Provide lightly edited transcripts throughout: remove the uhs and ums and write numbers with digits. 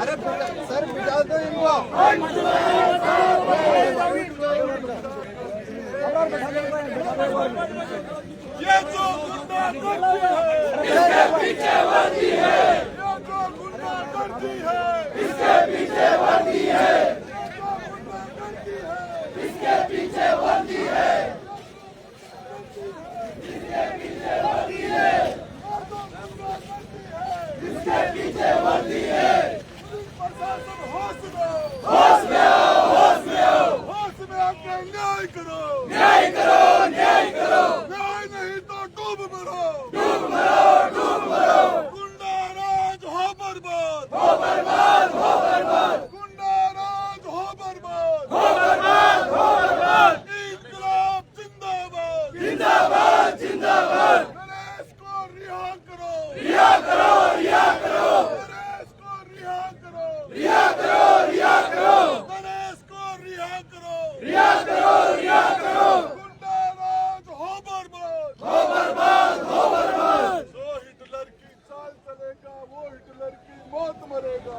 अरे सर बिठा दो इनको। ये जो इसके पीछे वर्दी है, ये जो गुंडागर्दी है, इसके पीछे वर्दी है, इसके पीछे वर्दी है, इसके पीछे वर्दी है, इसके पीछे वर्दी है। प्रशासन होश में आओ, होश में आओ, होश में आओ, होश में आकर न्याय करो, न्याय करो, न्याय करो। न्याय नहीं तो डूब मरो, डूब मरो, डूब मरो। गुंडा राज हो बर्बाद, हो बर्बाद, हो बर्बाद। गुंडा राज हो बर्बाद, हो बर्बाद, हो बर्बाद। इंकलाब जिंदाबाद, जिंदाबाद, जिंदाबाद। गणेश को रिहा करो, रिहा करो, रिहा करो। गणेश को रिहा करो, रिहा करो, रिहा करो। गणेश को रिहा करो, रिहा करो, रिहा करो। गुंडा राज हो बर्बाद, हो बर्बाद, हो बर्बाद। जो हिटलर की चाल चलेगा वो हिटलर की मौत मरेगा,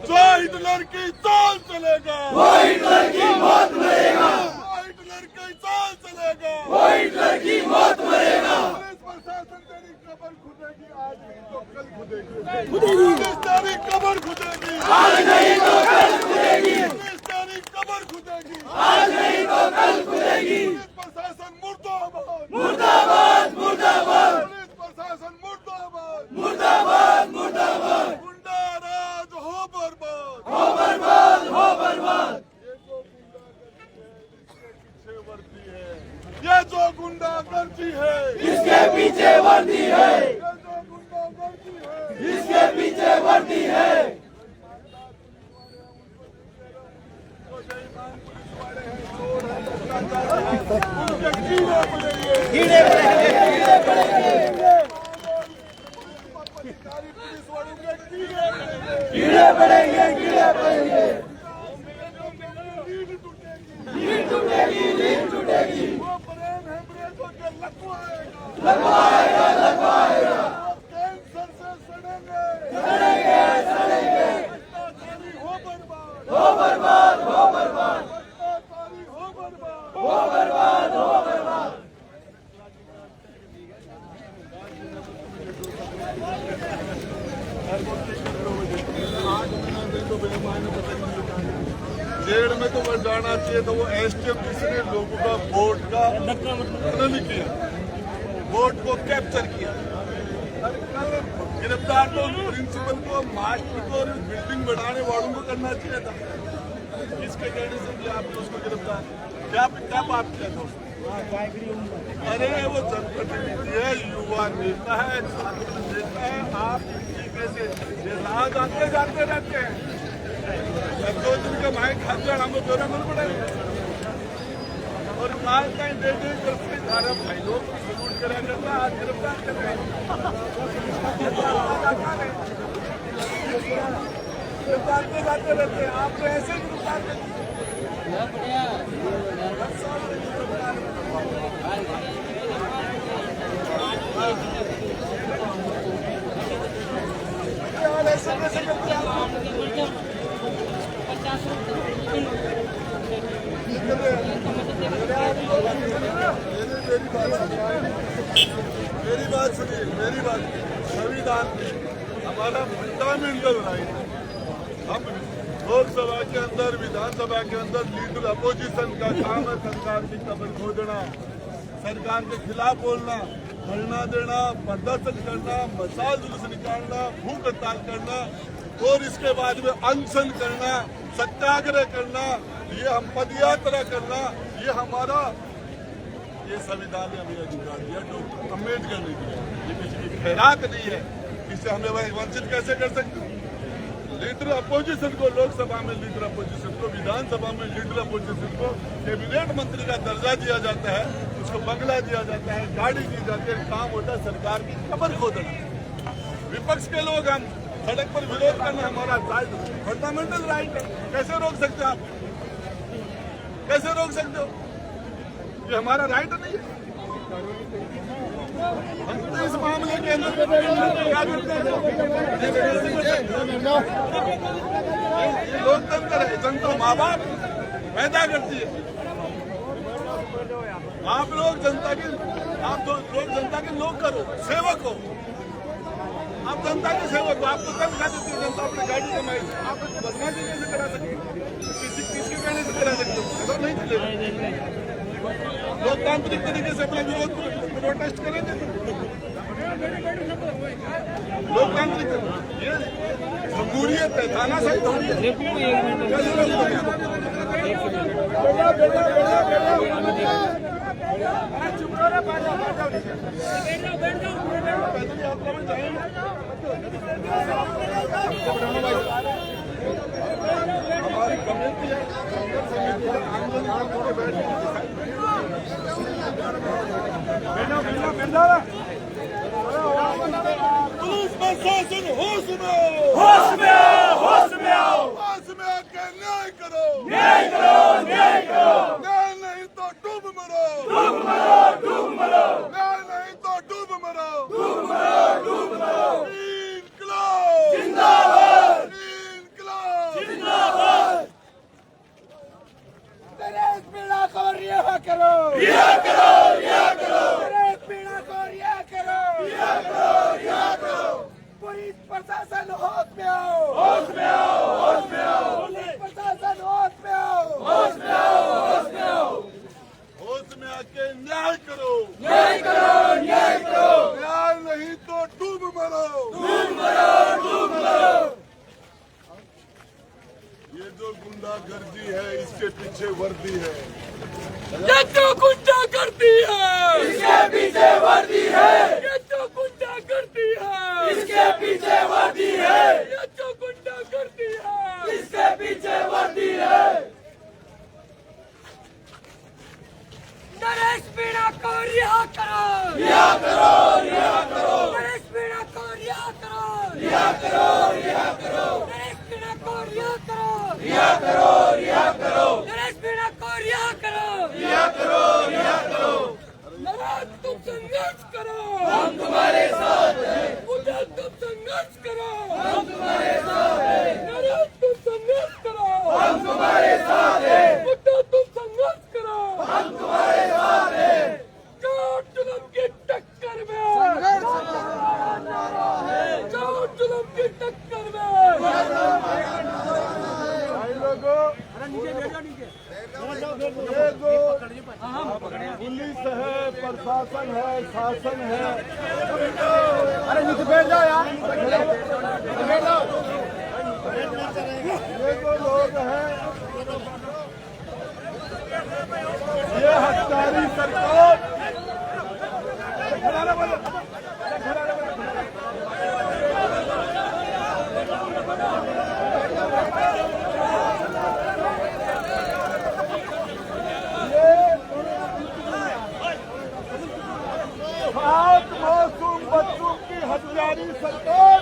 जो हिटलर की चाल चलेगा वो हिटलर की मौत मरेगा, जो हिटलर की चाल चलेगा वो हिटलर की मौत मरेगा। पुलिस प्रशासन तेरी कब्र खुदेगी, आज नहीं तो कल खुदेगी, पुलिस तेरी कब्र खुदेगी, आज नहीं तो कल खुदेगी, पुलिस तेरी कब्र खुदेगी, आज नहीं तो कल खुदेगी। पुलिस प्रशासन मुर्दाबाद, मुर्दाबाद, मुर्दाबाद। पुलिस प्रशासन मुर्दाबाद, मुर्दाबाद, मुर्दाबाद। गुंडा राज हो बर्बाद, हो बर्बाद, हो बर्बाद। ये जो गुंडागर्दी है, इसके पीछे वर्दी है, ये जो गुंडागर्दी है, इसके पीछे वर्दी है। उनके कीड़े पड़ेंगे, कीड़े पड़ेंगे, कीड़े पड़ेंगे। पुलिस वालों के कीड़े पड़ेंगे, कीड़े पड़ेंगे, कीड़े पड़ेंगे। लीड टूटेगी, लीड टूटेगी, लीड टूटेगी। वो ब्रेन हेमरेज होकर लगवाएगा, लगवाएगा, लगवाएगा। कैंसर से सड़ेंगे, सड़ेंगे, सड़ेंगे। भ्रष्टाचारी हो बर्बाद, हो बर्बाद, हो बर्बाद। भ्रष्टाचारी हो बर्बाद, हो बर्बाद, हो बर्बाद। जेल में तो बस जाना चाहिए, तो वो एसटीएफ जिसने लोगों का वोट का खनन किया, वोट को कैप्चर किया। गिरफ्तार तो प्रिंसिपल को, मास्टर को और बिल्डिंग बढ़ाने वालों को करना चाहिए था। किसके कहने से किया आपने उसको गिरफ्तार? क्या क्या पाप किया था उसने? अरे वो जनप्रतिनिधि है, युवा नेता है, छात्र नेता है। आप कैसे राज आते जाते रहते हैं, 2 दिन का माइक खा जाए हमको दौरा मिल पड़ेगा। और काल का दे करते सारा भाई लोग सलूट करा करता, आज गिरफ्तार कर रहे हैं। गिरफ्तार के जाते रहते हैं, आप तो ऐसे ही गिरफ्तार करते हैं। ऐसे कैसे करते हैं? मेरी बात सुनिए, मेरी बात। संविधान हमारा फंडामेंटल राइट है। हम लोकसभा के अंदर, विधानसभा के अंदर लीडर अपोजिशन का काम है सरकार की कब्र खोदना, सरकार के खिलाफ बोलना, धरना देना, प्रदर्शन करना, मसाल जुलूस निकालना, भूख हड़ताल करना और इसके बाद में अनशन करना, सत्याग्रह करना, ये हम पदयात्रा करना, ये हमारा ये संविधान ने हमें अधिकार दिया, डॉक्टर अम्बेडकर ने दिया। ये किसी की खैरात नहीं है, इससे हमें वंचित कैसे कर सकते? लीडर अपोजिशन को लोकसभा में, लीडर अपोजिशन को विधानसभा में, लीडर अपोजिशन को कैबिनेट मंत्री का दर्जा दिया जाता है, उसको बंगला दिया जाता है, गाड़ी दी जाती है, काम होता है सरकार की कब्र खोदना। विपक्ष के लोग हम सड़क पर विरोध करना हमारा फंडामेंटल राइट है। कैसे रोक सकते हो आप? कैसे रोक सकते हो? ये हमारा राइट नहीं है। हम तो इस मामले के अंदर क्या करते हैं? ये लोकतंत्र है, जनता माँ बाप पैदा करती है। आप लोग जनता के लोग करो, सेवक हो। आप जनता के सेवक हो, आपको कब खा देती है जनता अपनी गाड़ी कमाई से? आप बदमाशी कैसे करा सकते हो? किसके कहने से करा सकते हो? ऐसा नहीं चलेगा। लोकतांत्रिक तरीके से अपने विरोध प्रोटेस्ट करेंगे। लोकतांत्रिक ये जमहूरियत है, तानाशाही थोड़ी है। पैदल यात्रा में जाएंगे। हमारी कमेटी है, पुलिस प्रशासन होश में आओ, होश में आओ, होश में आओ, होश में आकर न्याय करो, न्याय करो, न्याय करो। न्याय नहीं तो डूब मरो, डूब मरो, डूब मरो। न्याय नहीं तो डूब मरो, डूब मरो, डूब मरो। इंकलाब जिंदाबाद, इंकलाब जिंदाबाद। नरेश मीणा को रिहा करो, रिहा करो, रिहा करो। नरेश मीणा को रिहा करो, रिहा करो, रिहा करो। पुलिस प्रशासन होश में आओ, होश में आओ, होश में आओ। पुलिस प्रशासन होश में आओ, होश में आओ, होश में आओ। होश में आके न्याय करो, न्याय करो, न्याय करो। न्याय नहीं तो डूब मरो, डूब मरो, डूब मरो। ये जो गुंडागर्दी है इसके पीछे वर्दी है। ये जो गुंडागर्दी है, इसके पीछे वर्दी है। ये जो गुंडागर्दी है, इसके पीछे वर्दी है। ये जो गुंडागर्दी है, इसके पीछे वर्दी है। नरेश मीणा को रिहा करो, रिहा करो, रिहा करो। नरेश मीणा को रिहा करो, रिहा करो, रिहा करो। नरेश मीणा को रिहा करो, रिहा करो, रिहा करो। नरेश मीणा को रिहा करो, रिहा करो, रिहा करो। नरेश तुम संघर्ष करो, हम तुम्हारे साथ हैं। मुझे तुम संघर्ष करो, हम तुम्हारे साथ हैं। नरेश तुम संघर्ष करो, हम तुम्हारे साथ हैं। मुझे तुम संघर्ष करो, हम तुम्हारे साथ हैं। जो जुल्म की टक्कर में, जो जुल्म की टक्कर में, भाई लोगों, ये जो पुलिस है, प्रशासन है, शासन है। अरे नीचे बैठ जाओ यार, बैठ जाओ। ये जो लोग हैं, ये हत्यारी सरकार। सात मासूम बच्चों की हत्यारी सरकार।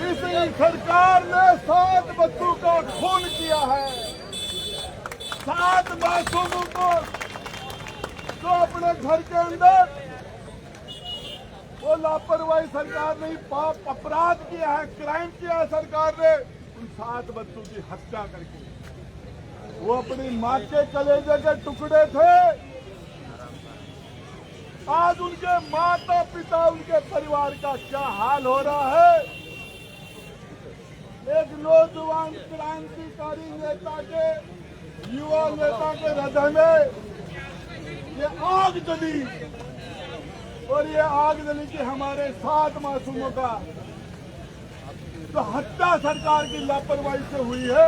इस सरकार ने 7 बच्चों का खून किया है। 7 मासूमों को जो अपने घर के अंदर वो लापरवाही सरकार ने पाप अपराध किया है, क्राइम किया है सरकार ने। उन 7 बच्चों की हत्या करके वो अपनी माँ के कलेजे के टुकड़े थे। आज उनके माता पिता, उनके परिवार का क्या हाल हो रहा है। एक नौजवान क्रांतिकारी नेता के, युवा नेता के हृदय में ये आग जली, और ये आग जली कि हमारे 7 मासूमों का जो हत्या सरकार की लापरवाही से हुई है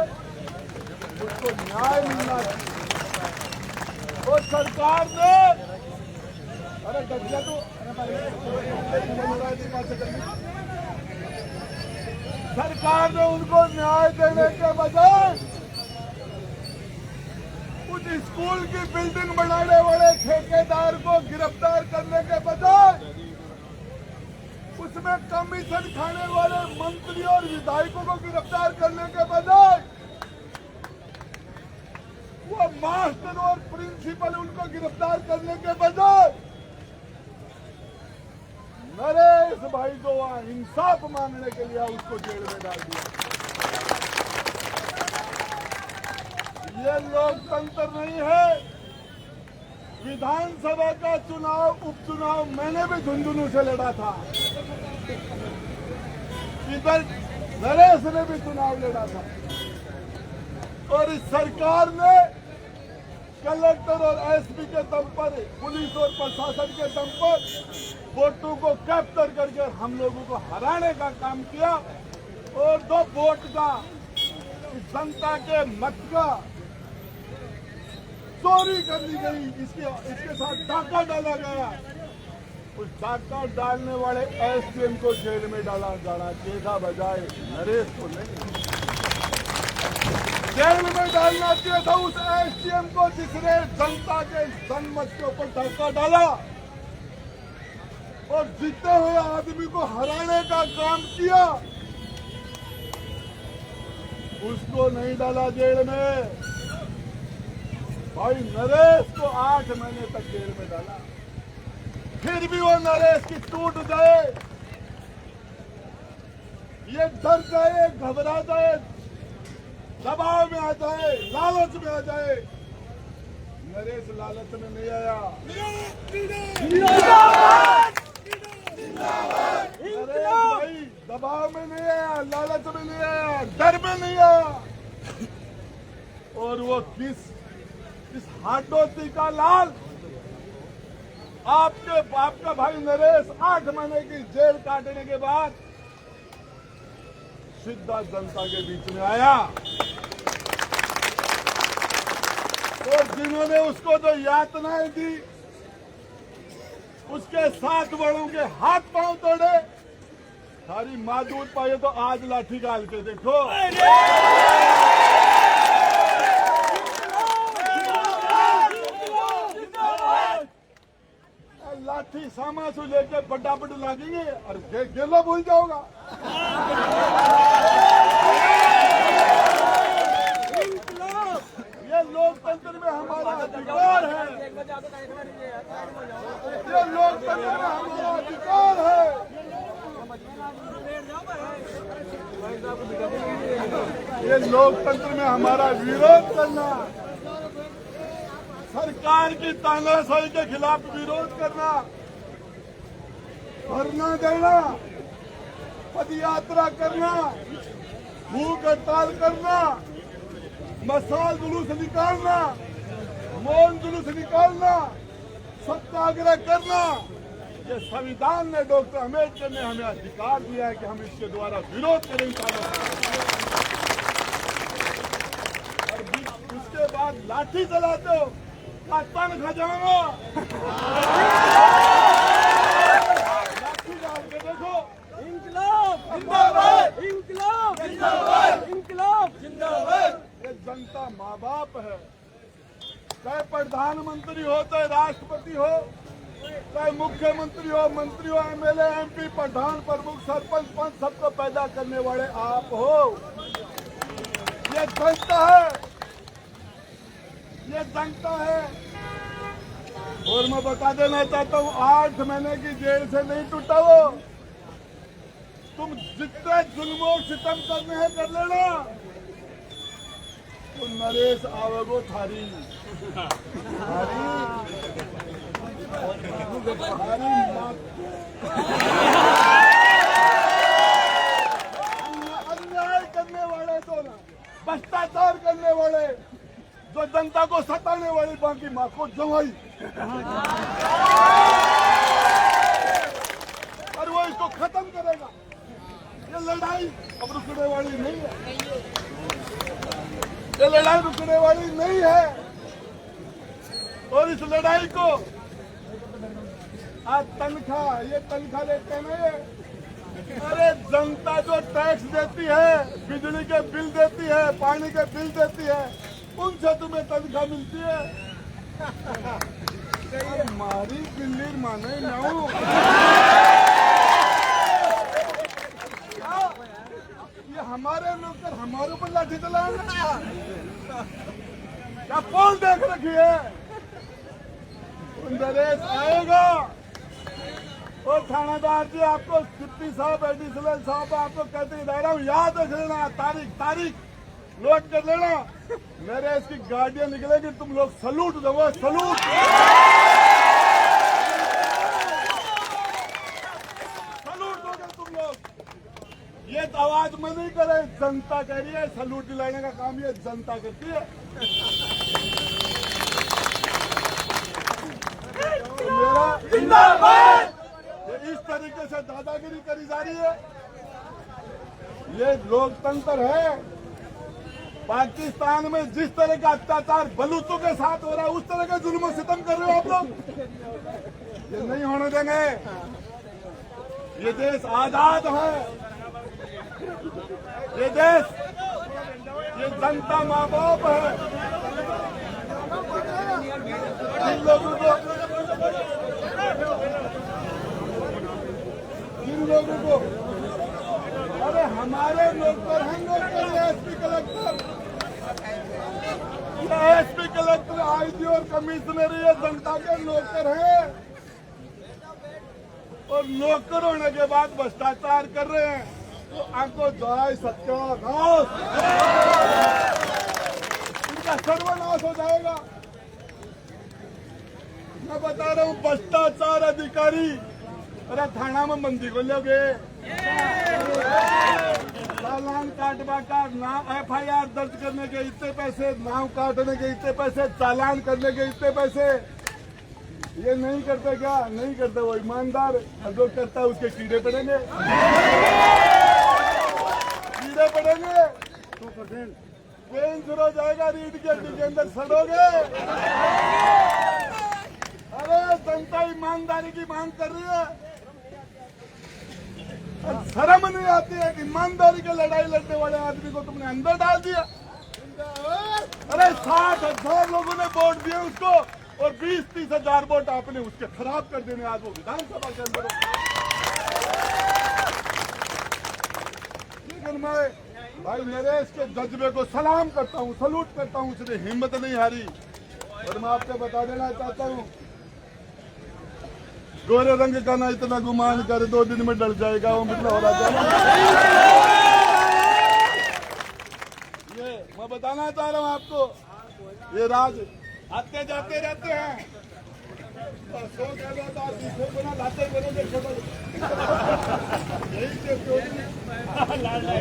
उसको न्याय मिलना चाहिए। और सरकार ने अरे गठिया तो सरकार ने उनको न्याय देने के बजाय उस स्कूल की बिल्डिंग बनाने वाले ठेकेदार को गिरफ्तार करने के बजाय उसमें कमीशन खाने वाले मंत्री और विधायकों को गिरफ्तार करने के बजाय वो मास्टर और प्रिंसिपल उनको गिरफ्तार करने के बजाय नरेश भाई को वहां इंसाफ मांगने के लिए उसको जेल में डाल दिया। ये लोकतंत्र नहीं है। विधानसभा का चुनाव उपचुनाव मैंने भी झुंझुनू से लड़ा था, इधर नरेश ने भी चुनाव लड़ा था और इस सरकार ने कलेक्टर और एसपी के दम पर, पुलिस और प्रशासन के दम पर वोटों को कैप्चर करके हम लोगों को हराने का काम किया और 2 वोट का जनता के मत का चोरी कर ली गई। इसके साथ डाका डाला गया। उस डाका डालने वाले एसडीएम को जेल में डाला जाना चाहिए था, बजाय नरेश को नहीं। जेल में डालना चाहिए था उस एसडीएम को जिसने जनता के जनमत के ऊपर डाका डाला और जीते हुए आदमी को हराने का काम किया। उसको नहीं डाला जेल में। भाई नरेश को 8 महीने तक जेल में डाला, फिर भी वो नरेश की टूट जाए, ये डर जाए, घबरा जाए, दबाव में आ जाए, लालच में आ जाए। नरेश लालच में नहीं आया। नरेश भाई दबाव में नहीं आया, लालच में नहीं आया, डर में नहीं आया। और वो किस हाथों का लाल आपका भाई नरेश 8 महीने की जेल काटने के बाद सीधा जनता के बीच में आया और जिन्होंने उसको जो यातनाएं दी, उसके 7 बड़ों के हाथ पांव तोड़े, सारी माँ दूध पाए तो आज लाठी डाल के देखो। लाठी सामा से लेके फटाफट लागेंगे और गेलो भूल जाओगा। ये लोकतंत्र में हमारा अधिकार है, ये लोकतंत्र में हमारा अधिकार है। ये लोकतंत्र में हमारा विरोध करना, सरकार की तानाशाही के खिलाफ विरोध करना, धरना देना, पदयात्रा करना, भूख हड़ताल करना, मसाल जुलूस निकालना, मौन जुलूस निकालना, सत्याग्रह करना, ये संविधान ने डॉक्टर अम्बेडकर ने हमें अधिकार दिया है कि हम इसके द्वारा विरोध करें। और उसके बाद लाठी चलाते हो, तन खा जाऊंगा। लाठी डाल के देखो। इंकलाब जिंदाबाद, इंकलाब जिंदाबाद, इंकलाब जिंदाबाद। ये जनता माँ बाप है, चाहे प्रधानमंत्री हो, चाहे राष्ट्रपति हो, चाहे मुख्यमंत्री हो, मंत्री हो, एमएलए, एमपी, प्रधान, प्रमुख, सरपंच, पंच, सबको पैदा करने वाले आप हो। ये जनता है, ये जनता है। और मैं बता देना चाहता हूँ, 8 महीने की जेल से नहीं टूटा वो। तुम जितने जुल्मों सितम करने हैं कर लेना। तो नरेश आवगो थारी अन्याय करने वाले तो ना, भ्रष्टाचार करने वाले, जो जनता को सताने वाली बाकी माँ को जवाई, और वो इसको खत्म करेगा। ये लड़ाई अब रुकने वाली नहीं है, ये लड़ाई रुकने वाली नहीं है। और इस लड़ाई को आज तनख्वाह, ये तनख्वाह लेते हैं ना ये। अरे जनता जो टैक्स देती है, बिजली के बिल देती है, पानी के बिल देती है, उनसे तुम्हें तनख्वाह मिलती है। मारी दिल्ली माने नाऊ ये हमारे लोग कर हमारे ऊपर लाठी चलाएंगे क्या? कौन देख रखी है? नरेश आएगा और थानादार जी आपको डिप्टी साहब एडिशनल साहब आपको कहते ही रह रहा हूँ, याद रख लेना, तारीख नोट कर लेना। मेरे इसकी गाड़ियां निकलेगी, तुम लोग सलूट दो, सलूट दोगे तुम लोग। ये तो आवाज में नहीं करे, जनता कह रही है। सलूट दिलाने का काम ये जनता करती है। मेरा जिंदाबाद। इस तरीके से दादागिरी करी जा रही है, ये लोकतंत्र है। पाकिस्तान में जिस तरह का अत्याचार बलूचों के साथ हो रहा है, उस तरह का जुल्म सितम कर रहे हो आप लोग। ये नहीं होने देंगे। ये देश आजाद है, ये देश, ये जनता माँ बाप है। जिन लोगों को अरे हमारे नौकर हैं, नौकर SP collector, SP collector, IG और कमिश्नर ये जनता के नौकर हैं। और नौकर होने के बाद भ्रष्टाचार कर रहे हैं, तो आपको जाए सत्यानाश, इनका सर्वनाश हो जाएगा। मैं बता रहा हूँ, भ्रष्टाचार अधिकारी अरे थाना में बंदी को लोगे, चालान काटवा का, नाम FIR दर्ज करने के इतने पैसे, नाम काटने के इतने पैसे, चालान करने के इतने पैसे। ये नहीं करते क्या? नहीं करते वो ईमानदार। जो करता है उसके कीड़े पड़ेंगे, कीड़े पड़ेंगे। 2% कैंसर हो जाएगा, रीढ़ की हड्डी के अंदर सड़ोगे। अरे जनता ईमानदारी की मांग कर रही है, शर्म नहीं आती है कि ईमानदारी की लड़ाई लड़ने वाले आदमी को तुमने अंदर डाल दिया। अरे 60,000 लोगों ने वोट दिए उसको, और 20-30 हजार वोट आपने उसके खराब कर देने आज वो विधानसभा के अंदर। लेकिन मैं भाई मेरे इसके जज्बे को सलाम करता हूँ, सलूट करता हूँ, उसने हिम्मत नहीं हारी। और मैं आपको बता देना चाहता हूँ, गोरे रंग का ना इतना गुमान कर, 2 दिन में डर जाएगा वो, मतलब हो रहा है। ये मैं बताना चाह रहा हूँ आपको, ये राज आते जाते रहते हैं। 100 लाते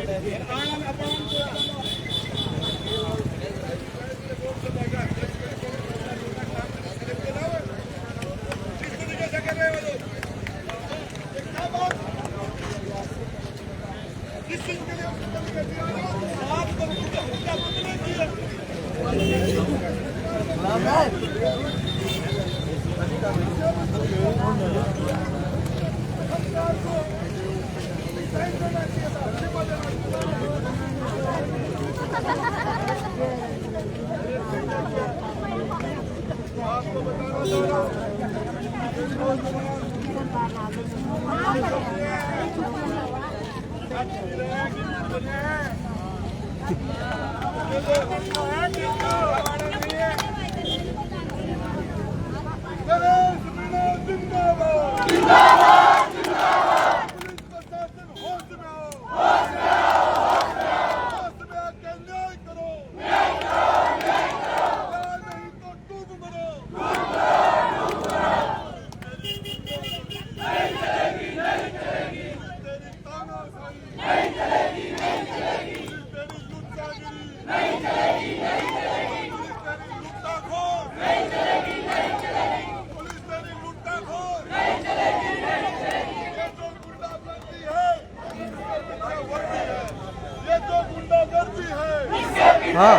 हाँ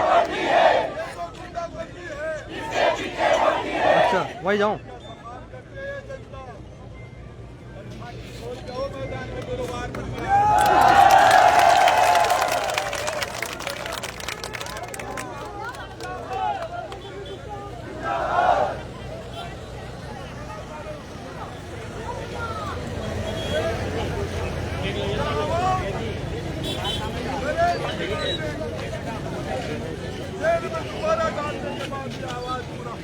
अच्छा वही जाऊँ। जेल में दोबारा डालने के बाद ये आवाज पूरा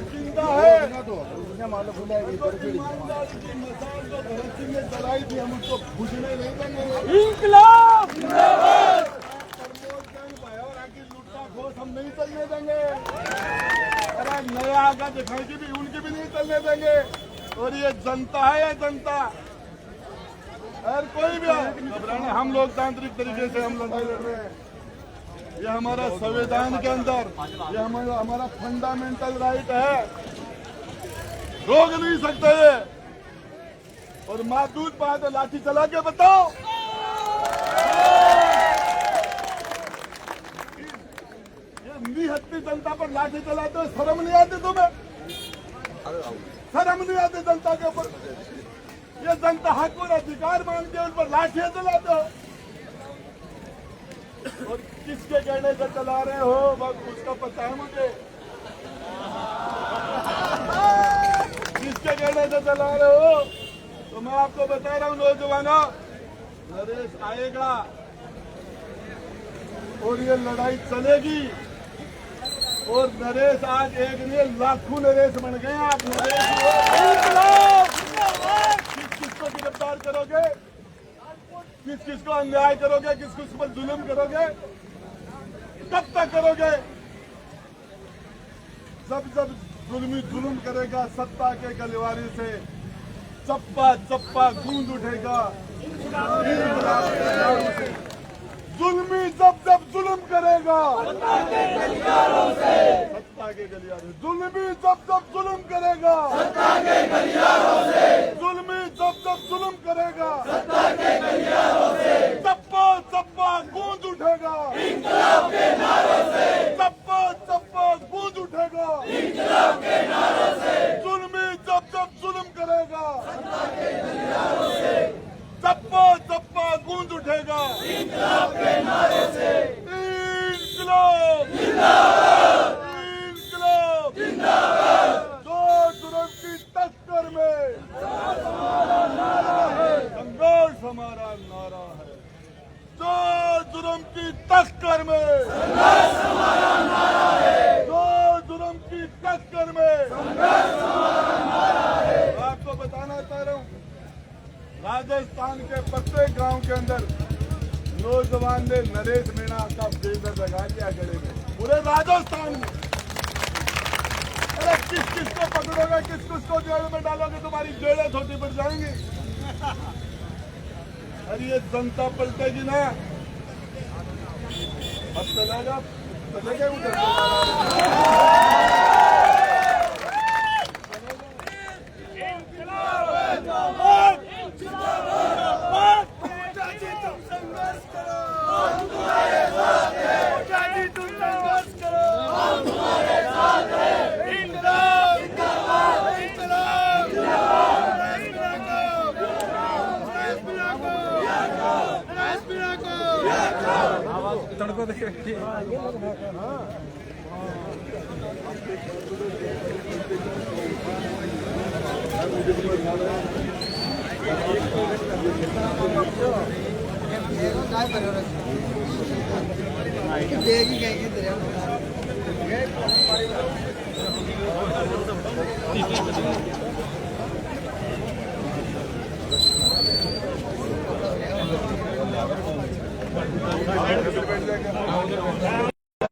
जिंदा है। जलाई थी हम उसको बुझने नहीं देंगे। इंकलाब लुटना घोष हम नहीं चलने देंगे। अरे नया आगा दिखाएगी भी उनकी भी नहीं चलने देंगे। और ये जनता है, ये जनता और कोई भी घबराने, हम लोकतांत्रिक तरीके से हम लड़ाई लड़ रहे हैं। ये हमारा संविधान के अंदर ये हमारा फंडामेंटल राइट है, रोक नहीं सकते ये। और माँ दूध पाए तो लाठी चला के बताओ। ये निहत्ती जनता पर लाठी चलाते हो, शर्म नहीं आती तुम्हें? शर्म नहीं आती जनता के ऊपर? ये जनता हक और अधिकार मांगते हैं, उन पर लाठियां चलाते हो। और किसके कहने से चला रहे हो बस उसका पता है मुझे। किसके कहने से चला रहे हो तो मैं आपको बता रहा हूँ नौजवानों, नरेश आएगा और ये लड़ाई चलेगी। और नरेश आज एक नहीं लाखों नरेश बन गए आप। नरेश किसको गिरफ्तार करोगे? किस किस को अन्याय करोगे? किस किस पर जुल्म करोगे? कब तक करोगे? जब जब जुल्मी जुल्म करेगा सत्ता के गलिवारी से चप्पा चप्पा गूंज उठेगा। जुल्मी जब जब जुल्म करेगा सत्ता के गलियारों से, जुल्मी जब जब जुल्म करेगा सत्ता के गलियारों से, जुल्मी जब जब जुल्म करेगा सत्ता के गलियारों से, चप्पा चप्पा गूंज उठेगा इंकलाब के नारों से, चप्पा चप्पा गूंज उठेगा इंकलाब के नारों से, जुल्मी जब जब जुल्म करेगा सत्ता के गलियारों से, चप्पा चप्पा गूंज उठेगा इंकलाब के नारे से। इंकलाब जिंदाबाद, इंकलाब जिंदाबाद। जो जुर्म की टक्कर में संघर्ष हमारा नारा है। जो जुर्म की टक्कर में संघर्ष हमारा नारा है। जो जुर्म की टक्कर में संघर्ष हमारा नारा है। आपको बताना चाह रहा हूँ, राजस्थान के प्रत्येक गांव के अंदर नौजवान ने नरेश मीणा का बेनर लगा दिया गले में, पूरे राजस्थान में। अरे किस किस को पकड़ोगे, किस किस को जेल में डालोगे? तुम्हारी जेलें छोटी पड़ जाएंगी। अरे ये जनता पलटेगी ना, अब चलेगा चलेगा उधर। तड़को देखिए देगी